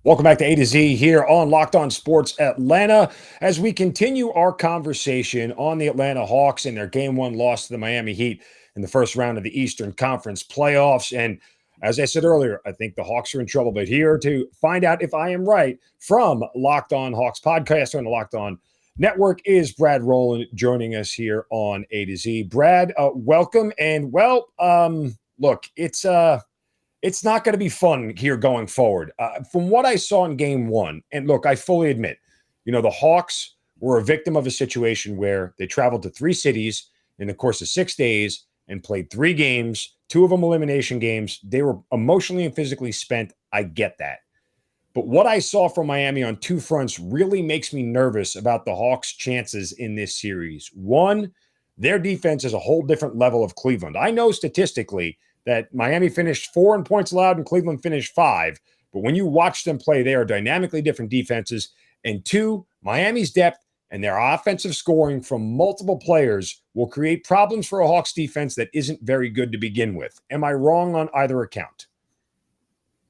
Welcome back to A to Z here on Locked On Sports Atlanta as we continue our conversation on the Atlanta Hawks and their Game 1 loss to the Miami Heat in the first round of the Eastern Conference playoffs. And as I said earlier, I think the Hawks are in trouble. But here to find out if I am right from Locked On Hawks podcast on the Locked On Network is Brad Rowland joining us here on A to Z. Brad, welcome. And look, it's not going to be fun here going forward. From what I saw in Game 1, and look, I fully admit, the Hawks were a victim of a situation where they traveled to 3 cities in the course of 6 days and played 3 games, 2 of them elimination games. They were emotionally and physically spent. I get that. But what I saw from Miami on 2 fronts really makes me nervous about the Hawks' chances in this series. One, their defense is a whole different level of Cleveland. I know statistically that Miami finished 4 in points allowed and Cleveland finished 5. But when you watch them play, they are dynamically different defenses. And 2, Miami's depth and their offensive scoring from multiple players will create problems for a Hawks defense that isn't very good to begin with. Am I wrong on either account?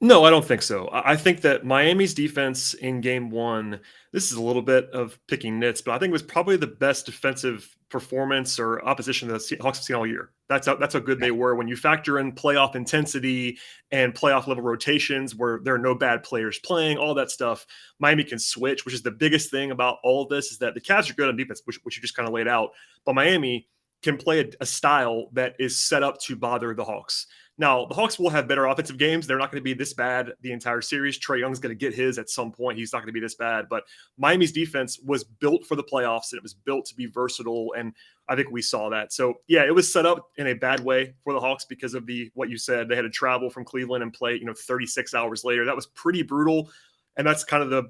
No, I don't think so. I think that Miami's defense in Game 1, this is a little bit of picking nits, but I think it was probably the best defensive performance or opposition that the Hawks have seen all year. That's how good they were. When you factor in playoff intensity and playoff level rotations where there are no bad players playing, all that stuff, Miami can switch, which is the biggest thing about all of this is that the Cavs are good on defense, which you just kind of laid out. But Miami can play a style that is set up to bother the Hawks. Now, the Hawks will have better offensive games. They're not going to be this bad the entire series. Trae Young's going to get his at some point. He's not going to be this bad. But Miami's defense was built for the playoffs, and it was built to be versatile, and I think we saw that. So, yeah, it was set up in a bad way for the Hawks because of what you said. They had to travel from Cleveland and play 36 hours later. That was pretty brutal, and that's kind of the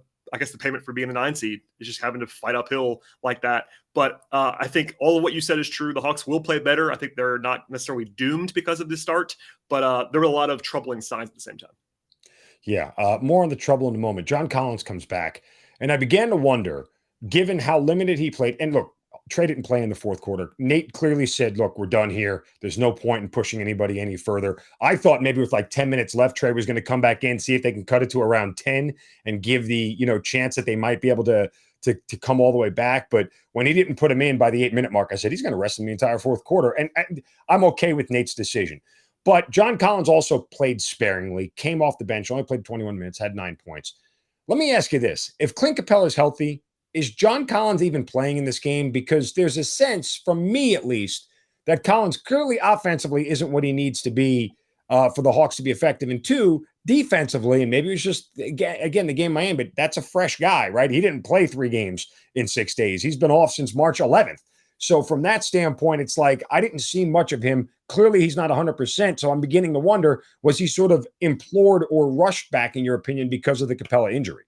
payment for being the 9 seed is just having to fight uphill like that. But I think all of what you said is true. The Hawks will play better. I think they're not necessarily doomed because of this start, but there were a lot of troubling signs at the same time. Yeah, more on the trouble in a moment. John Collins comes back, and I began to wonder, given how limited he played, and look, Trae didn't play in the fourth quarter. Nate clearly said, look, we're done here. There's no point in pushing anybody any further. I thought maybe with like 10 minutes left, Trae was going to come back in, see if they can cut it to around 10 and give the, chance that they might be able to come all the way back. But when he didn't put him in by the 8-minute mark, I said, he's going to rest him the entire fourth quarter. And I'm okay with Nate's decision. But John Collins also played sparingly, came off the bench, only played 21 minutes, had 9 points. Let me ask you this. If Clint Capella is healthy, is John Collins even playing in this game? Because there's a sense, from me at least, that Collins clearly offensively isn't what he needs to be for the Hawks to be effective. And 2, defensively, and maybe it was just, again, the game Miami, but that's a fresh guy, right? He didn't play 3 games in 6 days. He's been off since March 11th. So from that standpoint, it's like I didn't see much of him. Clearly, he's not 100%. So I'm beginning to wonder, was he sort of implored or rushed back, in your opinion, because of the Capella injury?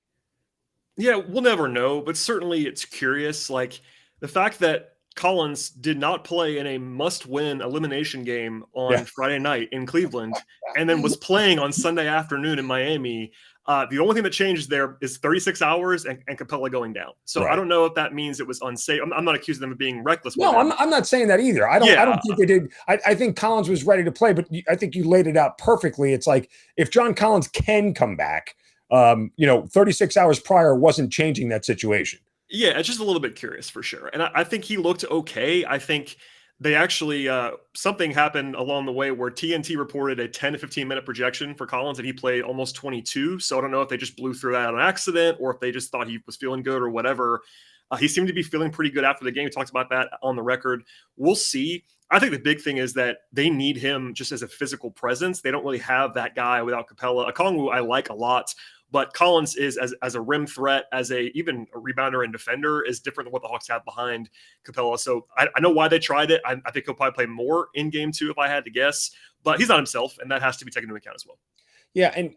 Yeah, we'll never know, but certainly it's curious. Like the fact that Collins did not play in a must-win elimination game on Friday night in Cleveland and then was playing on Sunday afternoon in Miami. The only thing that changed there is 36 hours and Capella going down. So right. I don't know if that means it was unsafe. I'm not accusing them of being reckless. No, I'm not saying that either. I don't think they did. I think Collins was ready to play, but I think you laid it out perfectly. It's like if John Collins can come back, 36 hours prior wasn't changing that situation. Yeah, it's just a little bit curious for sure. And I think he looked okay. I think they actually, something happened along the way where TNT reported a 10 to 15 minute projection for Collins and he played almost 22. So I don't know if they just blew through that on accident or if they just thought he was feeling good or whatever. He seemed to be feeling pretty good after the game. We talked about that on the record. We'll see. I think the big thing is that they need him just as a physical presence. They don't really have that guy without Capella. Okongwu I like a lot. But Collins is as a rim threat, even a rebounder and defender is different than what the Hawks have behind Capella. So I know why they tried it. I think he'll probably play more in game 2 if I had to guess, but he's not himself, and that has to be taken into account as well. Yeah, and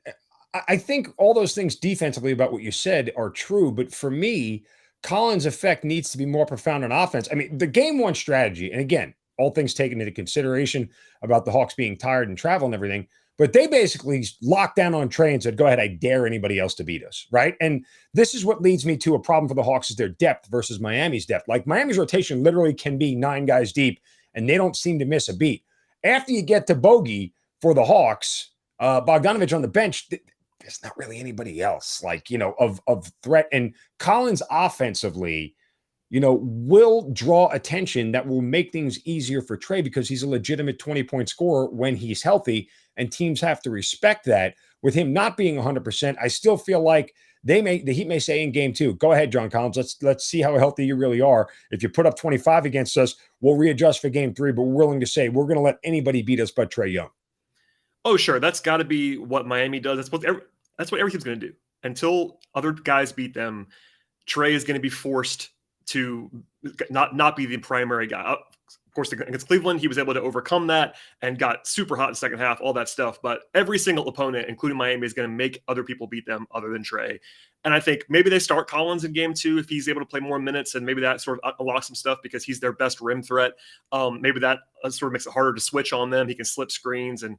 I think all those things defensively about what you said are true, but for me, Collins' effect needs to be more profound on offense. I mean, the game 1 strategy, and again, all things taken into consideration about the Hawks being tired and travel and everything, but they basically locked down on Trae and said, go ahead, I dare anybody else to beat us, right? And this is what leads me to a problem for the Hawks is their depth versus Miami's depth. Like Miami's rotation literally can be 9 guys deep, and they don't seem to miss a beat. After you get to Bogey for the Hawks, Bogdanovich on the bench, there's not really anybody else like, of threat. And Collins offensively, will draw attention that will make things easier for Trae because he's a legitimate 20-point scorer when he's healthy, and teams have to respect that. With him not being 100%, I still feel like the Heat may say in game 2, go ahead, John Collins, let's see how healthy you really are. If you put up 25 against us, we'll readjust for game 3, but we're willing to say we're going to let anybody beat us but Trae Young. Oh, sure. That's got to be what Miami does. That's what every team's going to do. Until other guys beat them, Trae is going to be forced to not be the primary guy. Of course, against Cleveland, he was able to overcome that and got super hot in the second half, all that stuff. But every single opponent, including Miami, is going to make other people beat them other than Trae. And I think maybe they start Collins in game 2 if he's able to play more minutes, and maybe that sort of unlocks some stuff because he's their best rim threat. Maybe that sort of makes it harder to switch on them. He can slip screens and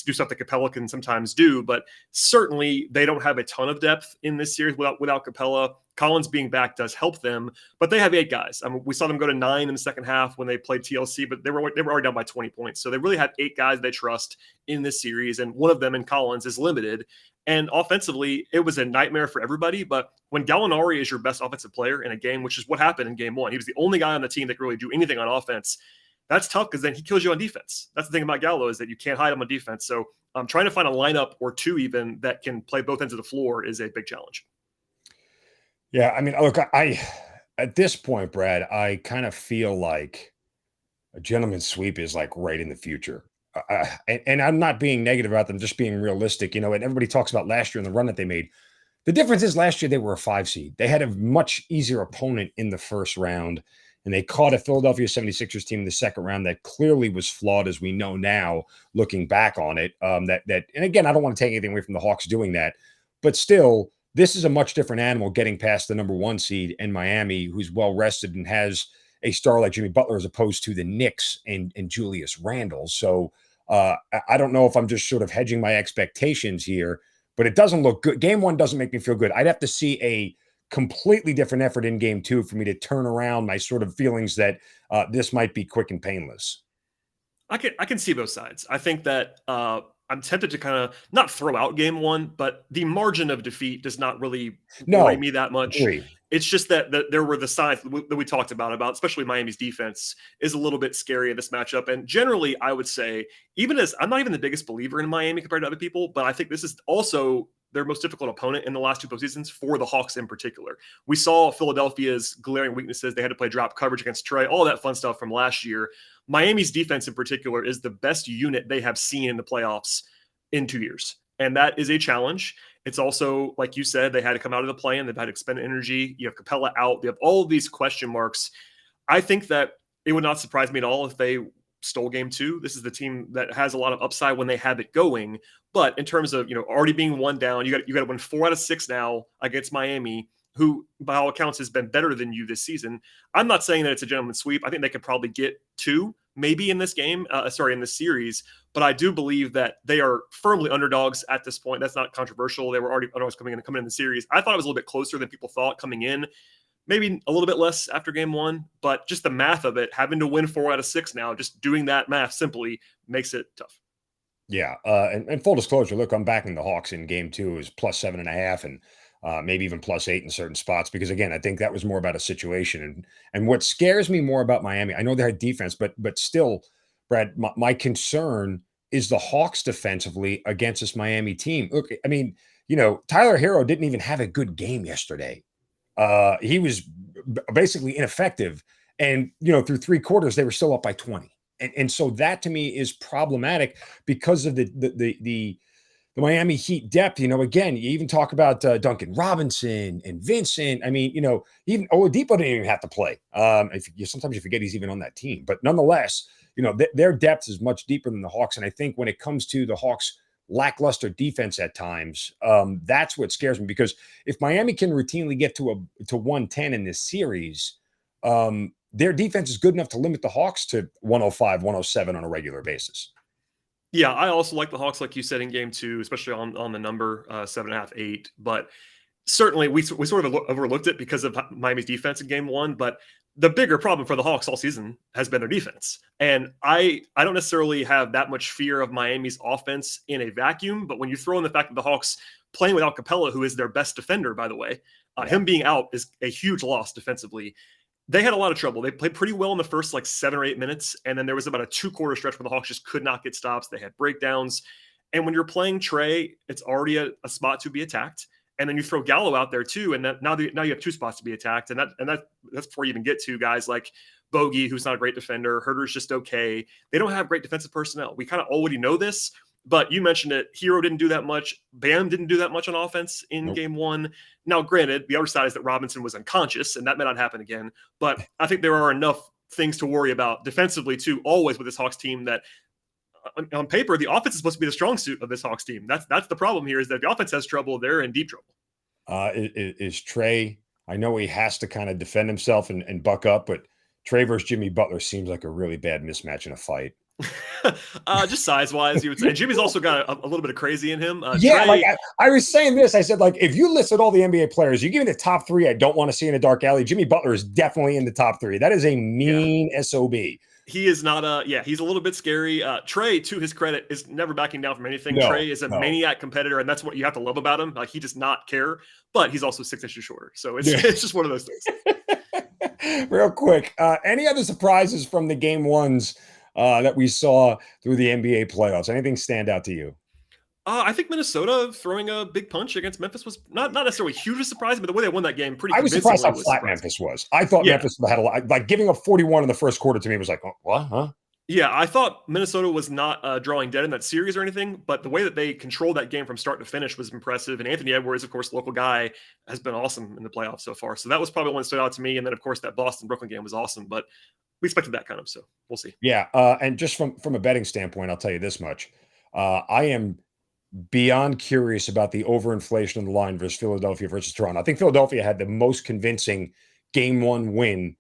do stuff that Capella can sometimes do. But certainly they don't have a ton of depth in this series without Capella. Collins being back does help them, but they have 8 guys. I mean, we saw them go to 9 in the second half when they played TLC, but they were already down by 20 points. So they really have 8 guys they trust in this series, and one of them in Collins is limited. And offensively, it was a nightmare for everybody. But when Gallinari is your best offensive player in a game, which is what happened in game 1, he was the only guy on the team that could really do anything on offense. That's tough because then he kills you on defense. That's the thing about Gallo, is that you can't hide him on defense. So trying to find a lineup or two even that can play both ends of the floor is a big challenge. Yeah, I mean, look, I at this point, Brad, I kind of feel like a gentleman's sweep is like right in the future. And I'm not being negative about them, just being realistic, and everybody talks about last year and the run that they made. The difference is last year they were a 5 seed. They had a much easier opponent in the first round, and they caught a Philadelphia 76ers team in the second round that clearly was flawed, as we know now, looking back on it. And again, I don't want to take anything away from the Hawks doing that, but still, this is a much different animal getting past the number 1 seed in Miami, who's well rested and has a star like Jimmy Butler as opposed to the Knicks and Julius Randle. So I don't know if I'm just sort of hedging my expectations here, but it doesn't look good. Game 1 doesn't make me feel good. I'd have to see a completely different effort in game 2 for me to turn around my sort of feelings that this might be quick and painless. I can see both sides. I think that I'm tempted to kind of not throw out game 1, but the margin of defeat does not really worry me that much. Agree. It's just that there were the signs that we talked about, especially Miami's defense is a little bit scary in this matchup. And generally, I would say, even as I'm not even the biggest believer in Miami compared to other people, but I think this is also their most difficult opponent in the last 2 postseasons for the Hawks in particular. We saw Philadelphia's glaring weaknesses. They had to play drop coverage against Trae, all that fun stuff from last year. Miami's defense in particular is the best unit they have seen in the playoffs in 2 years. And that is a challenge. It's also, like you said, they had to come out of the play-in. They've had to expend energy. You have Capella out. They have all of these question marks. I think that it would not surprise me at all if they stole game 2. This is the team that has a lot of upside when they have it going. But in terms of, already being 1 down, you got to win 4 out of 6 now against Miami, who by all accounts has been better than you this season. I'm not saying that it's a gentleman's sweep. I think they could probably get 2 maybe in this game, in this series. But I do believe that they are firmly underdogs at this point. That's not controversial. They were already underdogs coming in the series. I thought it was a little bit closer than people thought coming in. Maybe a little bit less after game 1, but just the math of it, having to win 4 out of 6 now, just doing that math simply makes it tough. Yeah. And full disclosure, look, I'm backing the Hawks in game 2 is plus 7.5 and maybe even plus 8 in certain spots, because again, I think that was more about a situation. And what scares me more about Miami, I know they had defense, but still, Brad, my concern is the Hawks defensively against this Miami team. Look, I mean, Tyler Hero didn't even have a good game yesterday. He was basically ineffective. And, through 3 quarters, they were still up by 20. And so that to me is problematic because of the Miami Heat depth. Again, you even talk about Duncan Robinson and Vincent. I mean, even Oladipo didn't even have to play. Sometimes you forget he's even on that team. But nonetheless, their depth is much deeper than the Hawks. And I think when it comes to the Hawks' lackluster defense at times, that's what scares me. Because if Miami can routinely get to 110 in this series, their defense is good enough to limit the Hawks to 105, 107 on a regular basis. Yeah, I also like the Hawks, like you said, in game 2, especially on the number 7.5, 8. But certainly we sort of overlooked it because of Miami's defense in game 1. But the bigger problem for the Hawks all season has been their defense. And I don't necessarily have that much fear of Miami's offense in a vacuum. But when you throw in the fact that the Hawks playing without Capella, who is their best defender, by the way. Him being out is a huge loss defensively. They had a lot of trouble. They played pretty well in the first 7 or 8 minutes, and then there was about a 2-quarter stretch where the Hawks just could not get stops. They had breakdowns. And when you're playing Trae, it's already a spot to be attacked. And then you throw Gallo out there too, and now you have 2 spots to be attacked. And that's before you even get to guys like Bogey, who's not a great defender. Herter's just okay. They don't have great defensive personnel. We kind of already know this, but you mentioned it. Hero didn't do that much. Bam didn't do that much on offense in game 1. Now, granted, the other side is that Robinson was unconscious, and that may not happen again. But I think there are enough things to worry about defensively too, always with this Hawks team, that on paper, the offense is supposed to be the strong suit of this Hawks team. That's the problem here, is that if the offense has trouble, they're in deep trouble. Is Trae, I know he has to kind of defend himself and buck up, but Trae versus Jimmy Butler seems like a really bad mismatch in a fight. Just size-wise, you would say. And Jimmy's also got a little bit of crazy in him. Trae, I was saying this. I said, if you listed all the NBA players, you give me the top 3 I don't want to see in a dark alley, Jimmy Butler is definitely in the top 3. That is a mean SOB. He is not he's a little bit scary. Trae, to his credit, is never backing down from anything. Trae is a maniac competitor, and that's what you have to love about him. He does not care, but he's also 6 inches shorter. So it's just one of those things. Real quick, any other surprises from the game 1s that we saw through the NBA playoffs? Anything stand out to you? I think Minnesota throwing a big punch against Memphis was not necessarily hugely surprising, but the way they won that game I was surprised how flat Memphis was. I thought Memphis had a lot. Giving up 41 in the first quarter to me was what? Huh? Yeah, I thought Minnesota was not drawing dead in that series or anything, but the way that they controlled that game from start to finish was impressive. And Anthony Edwards, of course, local guy, has been awesome in the playoffs so far. So that was probably one that stood out to me. And then, of course, that Boston-Brooklyn game was awesome, but we expected that kind of, so we'll see. Yeah, and just from a betting standpoint, I'll tell you this much. I am beyond curious about the overinflation of the line versus Philadelphia versus Toronto. I think Philadelphia had the most convincing game 1 win.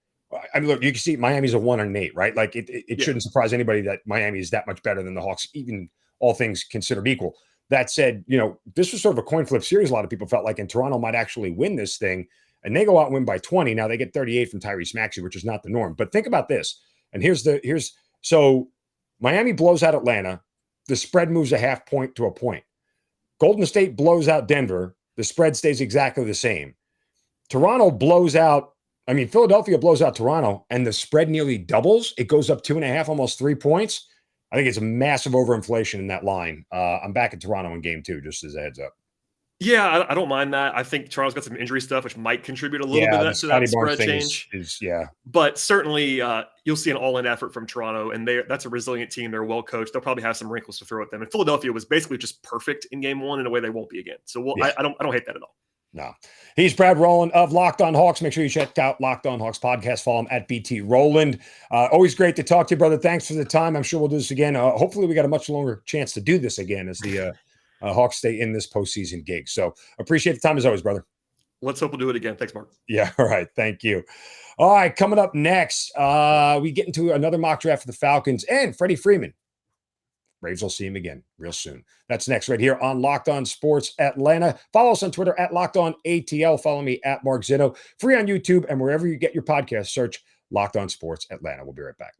I mean, look, you can see Miami's a 1-8, right? It shouldn't surprise anybody that Miami is that much better than the Hawks, even all things considered equal. That said, this was sort of a coin flip series. A lot of people felt like, and Toronto might actually win this thing, and they go out and win by 20. Now they get 38 from Tyrese Maxey, which is not the norm. But think about this. And so Miami blows out Atlanta. The spread moves a half point to a point. Golden State blows out Denver. The spread stays exactly the same. Philadelphia blows out Toronto, and the spread nearly doubles. It goes up 2.5, almost 3 points. I think it's a massive overinflation in that line. I'm back in Toronto in game 2, just as a heads up. Yeah, I don't mind that. I think Toronto's got some injury stuff, which might contribute a little bit to that spread change. But certainly, you'll see an all-in effort from Toronto, and that's a resilient team. They're well coached. They'll probably have some wrinkles to throw at them. And Philadelphia was basically just perfect in game 1 in a way they won't be again. So I don't hate that at all. No. He's Brad Rowland of Locked On Hawks. Make sure you check out Locked On Hawks podcast. Follow him at BT Rowland. Always great to talk to you, brother. Thanks for the time. I'm sure we'll do this again. Hopefully, we got a much longer chance to do this again as the Hawks stay in this postseason gig. So appreciate the time as always, brother. Let's hope we'll do it again. Thanks, Mark. Yeah. All right. Thank you. All right. Coming up next, we get into another mock draft for the Falcons and Freddie Freeman. Braves will see him again real soon. That's next right here on Locked On Sports Atlanta. Follow us on Twitter at Locked On ATL. Follow me at Mark Zinno. Free on YouTube and wherever you get your podcast, search Locked On Sports Atlanta. We'll be right back.